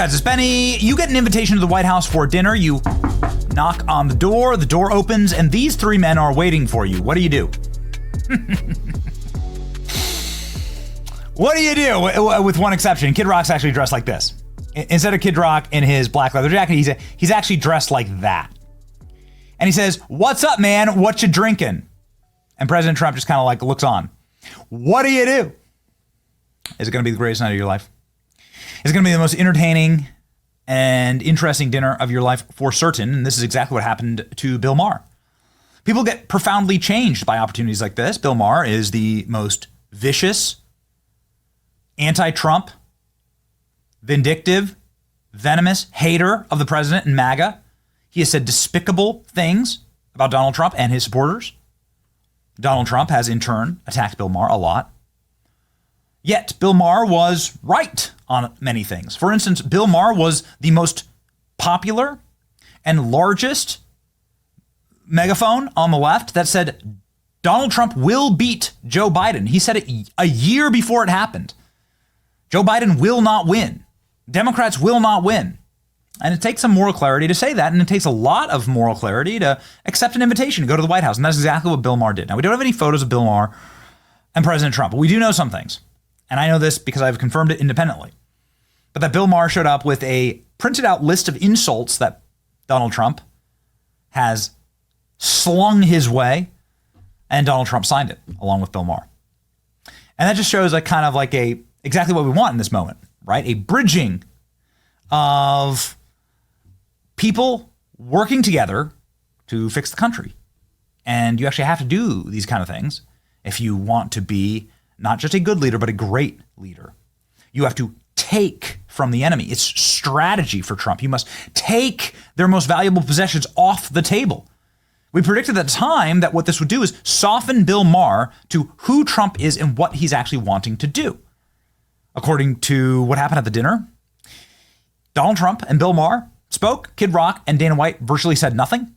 guys, it's Benny. You get an invitation to the White House for dinner. You knock on the door opens, and these three men are waiting for you. What do you do? What do you do? With one exception, Kid Rock's actually dressed like this. Instead of Kid Rock in his black leather jacket, he's actually dressed like that. And he says, "What's up, man? What you drinking?" And President Trump just kind of like looks on. What do you do? Is it going to be the greatest night of your life? Is it going to be the most entertaining and interesting dinner of your life for certain? And this is exactly what happened to Bill Maher. People get profoundly changed by opportunities like this. Bill Maher is the most vicious, anti-Trump, vindictive, venomous hater of the president and MAGA. He has said despicable things about Donald Trump and his supporters. Donald Trump has in turn attacked Bill Maher a lot. Yet Bill Maher was right on many things. For instance, Bill Maher was the most popular and largest megaphone on the left that said Donald Trump will beat Joe Biden. He said it a year before it happened. Joe Biden will not win. Democrats will not win. And it takes some moral clarity to say that, and it takes a lot of moral clarity to accept an invitation to go to the White House, and that's exactly what Bill Maher did. Now, we don't have any photos of Bill Maher and President Trump, but we do know some things, and I know this because I've confirmed it independently, but that Bill Maher showed up with a printed out list of insults that Donald Trump has slung his way, and Donald Trump signed it along with Bill Maher. And that just shows exactly what we want in this moment, right? A bridging of people working together to fix the country. And you actually have to do these kind of things if you want to be not just a good leader, but a great leader. You have to take from the enemy. It's strategy for Trump. You must take their most valuable possessions off the table. We predicted at the time that what this would do is soften Bill Maher to who Trump is and what he's actually wanting to do. According to what happened at the dinner, Donald Trump and Bill Maher spoke. Kid Rock and Dana White virtually said nothing.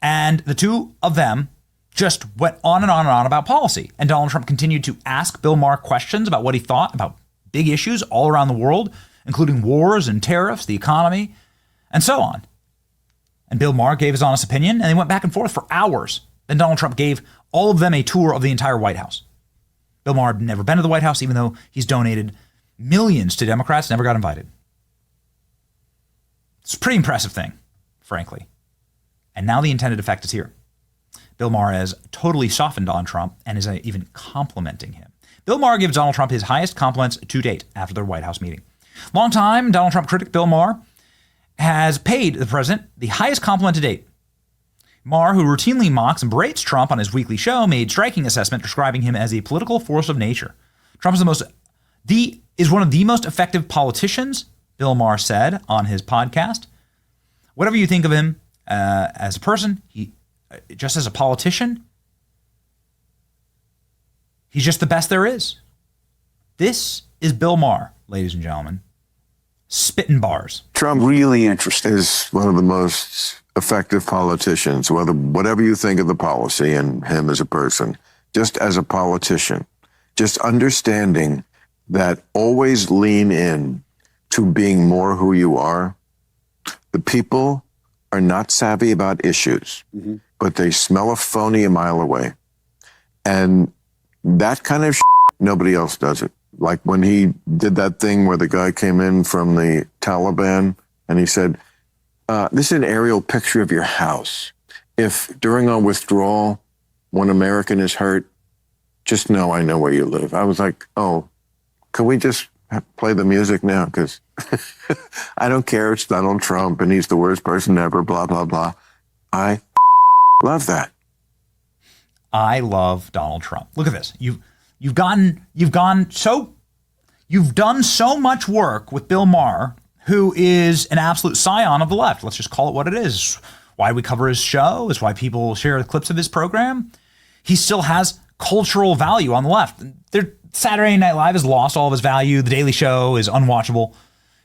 And the two of them just went on and on and on about policy. And Donald Trump continued to ask Bill Maher questions about what he thought about big issues all around the world, including wars and tariffs, the economy, and so on. And Bill Maher gave his honest opinion, and they went back and forth for hours. Then Donald Trump gave all of them a tour of the entire White House. Bill Maher had never been to the White House, even though he's donated millions to Democrats, never got invited. It's a pretty impressive thing, frankly. And now the intended effect is here. Bill Maher has totally softened Donald Trump and is even complimenting him. Bill Maher gives Donald Trump his highest compliments to date after their White House meeting. Longtime Donald Trump critic Bill Maher has paid the president the highest compliment to date. Maher, who routinely mocks and berates Trump on his weekly show, made striking assessment describing him as a political force of nature. Trump is one of the most effective politicians, Bill Maher said on his podcast. Whatever you think of him as a person, just as a politician, he's just the best there is. This is Bill Maher, ladies and gentlemen. Spitting bars. Trump really is one of the most effective politicians, whatever you think of the policy and him as a person, just as a politician, just understanding that always lean in to being more who you are. The people are not savvy about issues, but they smell a phony a mile away. And that kind of nobody else does it. Like when he did that thing where the guy came in from the Taliban and he said, this is an aerial picture of your house. If during our withdrawal, one American is hurt, just know I know where you live. I was like, oh, can we just play the music now? Because I don't care. It's Donald Trump and he's the worst person ever, blah, blah, blah. I love that. I love Donald Trump. Look at this. You've done so much work with Bill Maher, who is an absolute scion of the left. Let's just call it what it is. Why we cover his show is why people share clips of his program. He still has cultural value on the left. Saturday Night Live has lost all of his value. The Daily Show is unwatchable.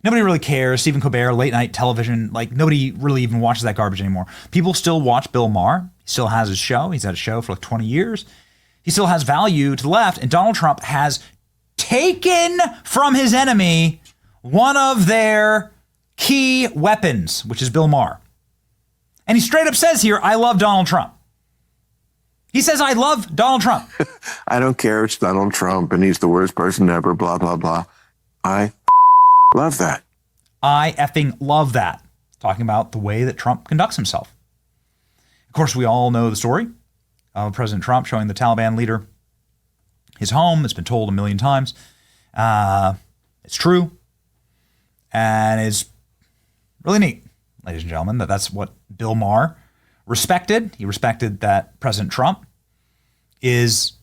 Nobody really cares. Stephen Colbert, late night television, nobody really even watches that garbage anymore. People still watch Bill Maher. He still has his show. He's had a show for 20 years. He still has value to the left. And Donald Trump has taken from his enemy one of their key weapons, which is Bill Maher. And he straight up says here, I love Donald Trump. He says, I love Donald Trump. I don't care. It's Donald Trump and he's the worst person ever, blah, blah, blah. I love that. I effing love that. Talking about the way that Trump conducts himself. Of course, we all know the story of President Trump showing the Taliban leader his home. It's been told a million times. It's true. And it's really neat, ladies and gentlemen, that's what Bill Maher respected. He respected that President Trump is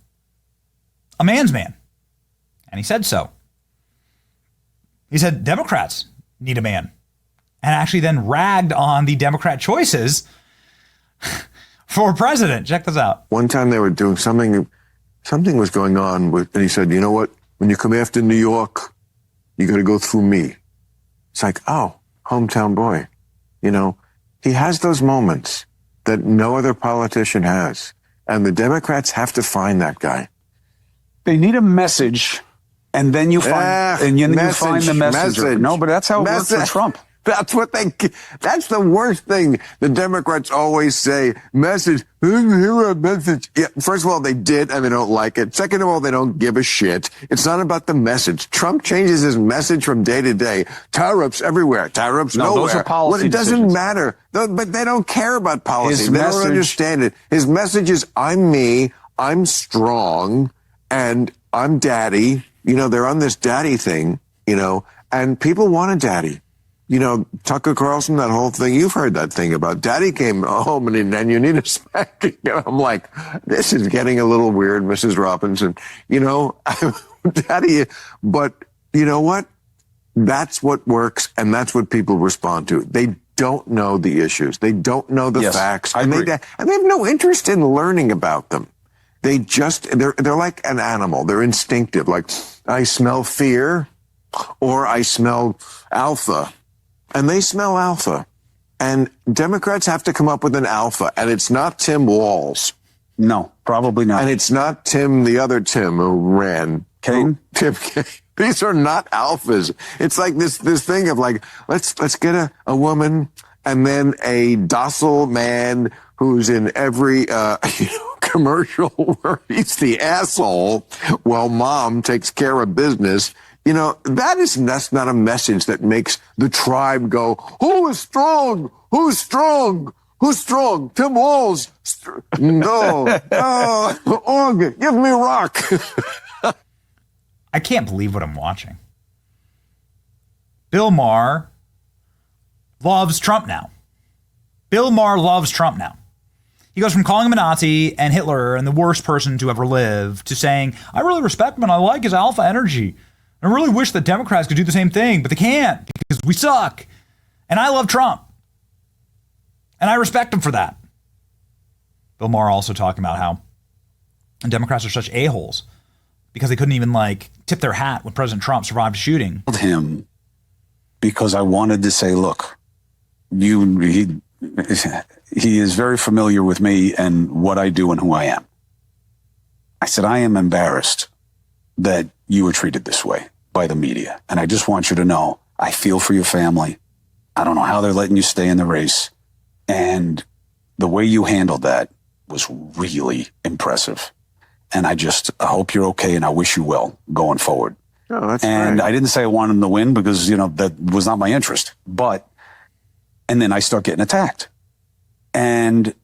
a man's man. And he said so. He said Democrats need a man. And actually then ragged on the Democrat choices for president. Check this out. One time they were doing something was going on with, and he said, you know what? When you come after New York, you got to go through me. It's like, oh, hometown boy. You know, he has those moments that no other politician has. And the Democrats have to find that guy. They need a message, and then you find you find the messenger. No, but that's how it works for Trump. That's the worst thing the Democrats always say. Message. Hear a message. Yeah, first of all, they did and they don't like it. Second of all, they don't give a shit. It's not about the message. Trump changes his message from day to day. Tariffs everywhere. Tariffs nowhere. Those are policy Well, it doesn't decisions. matter. But they don't care about policy. They message, don't understand it. His message is, I'm me, I'm strong, and I'm daddy. You know, they're on this daddy thing, you know, and people want a daddy. You know, Tucker Carlson, that whole thing, you've heard that thing about daddy came home and you need a spanking. And I'm like, this is getting a little weird, Mrs. Robinson. You know, daddy, but you know what? That's what works and that's what people respond to. They don't know the issues. They don't know the facts. I agree. And they have no interest in learning about them. They're like an animal. They're instinctive. Like, I smell fear or I smell alpha. And they smell alpha. And Democrats have to come up with an alpha. And it's not Tim Walz. No, probably not. And it's not the other Tim who ran. Kane? Tim Kane. These are not alphas. It's like this thing of like, let's get a woman and then a docile man who's in every commercial where he's the asshole while mom takes care of business. You know, that's not a message that makes the tribe go, who is strong? Who's strong? Who's strong? Tim Walz. No. Org, give me rock. I can't believe what I'm watching. Bill Maher loves Trump now. Bill Maher loves Trump now. He goes from calling him a Nazi and Hitler and the worst person to ever live to saying, I really respect him and I like his alpha energy. I really wish that Democrats could do the same thing, but they can't because we suck. And I love Trump. And I respect him for that. Bill Maher also talking about how Democrats are such a-holes because they couldn't even tip their hat when President Trump survived a shooting. Him because I wanted to say, look, he is very familiar with me and what I do and who I am. I said, I am embarrassed that you were treated this way by the media. And I just want you to know, I feel for your family. I don't know how they're letting you stay in the race. And the way you handled that was really impressive. And I hope you're okay and I wish you well going forward. Oh, that's and great. I didn't say I wanted him to win because, that was not my interest. And then I start getting attacked. And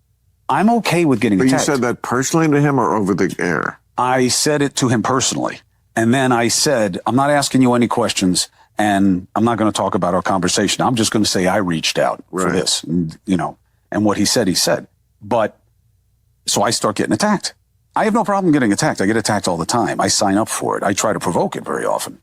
I'm okay with getting attacked. But you said that personally to him or over the air? I said it to him personally. And then I said, I'm not asking you any questions and I'm not going to talk about our conversation. I'm just going to say I reached out for this, and what he said. But so I start getting attacked. I have no problem getting attacked. I get attacked all the time. I sign up for it. I try to provoke it very often.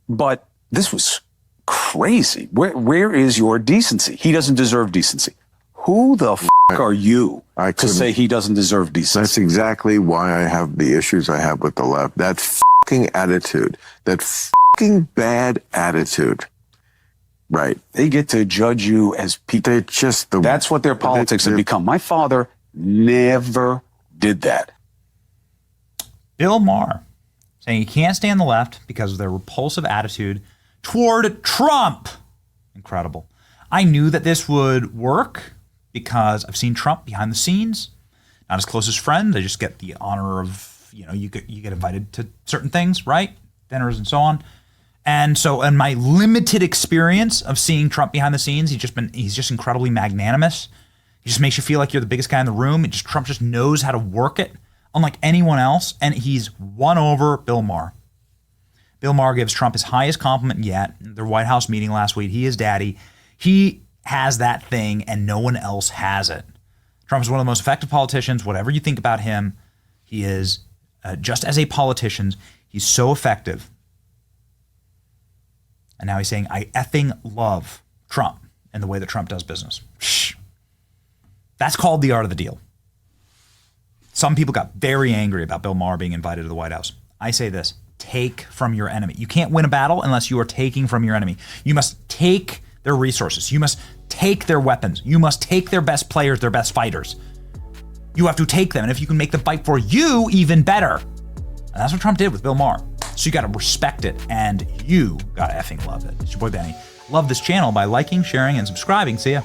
But this was crazy. Where is your decency? He doesn't deserve decency. Who the are you to say he doesn't deserve decency? That's exactly why I have the issues I have with the left. That fucking attitude, that fucking bad attitude. Right. They get to judge you as people. That's what their politics have become. My father never did that. Bill Maher saying he can't stand the left because of their repulsive attitude toward Trump. Incredible. I knew that this would work because I've seen Trump behind the scenes, not his closest friend. They just get the honor of, you get invited to certain things, right? Dinners and so on. And so in my limited experience of seeing Trump behind the scenes, he's just incredibly magnanimous. He just makes you feel like you're the biggest guy in the room. Trump just knows how to work it, unlike anyone else. And he's won over Bill Maher. Bill Maher gives Trump his highest compliment yet. Their White House meeting last week, he is daddy. He has that thing and no one else has it. Trump is one of the most effective politicians. Whatever you think about him, he is, just as a politician, he's so effective. And now he's saying, I effing love Trump and the way that Trump does business. Shh. That's called the art of the deal. Some people got very angry about Bill Maher being invited to the White House. I say this, take from your enemy. You can't win a battle unless you are taking from your enemy. You must take their resources. You must take their weapons. You must take their best players, their best fighters. You have to take them. And if you can make them fight for you, even better. And that's what Trump did with Bill Maher. So you got to respect it, and you got to effing love it. It's your boy Benny. Love this channel by liking, sharing, and subscribing. See ya.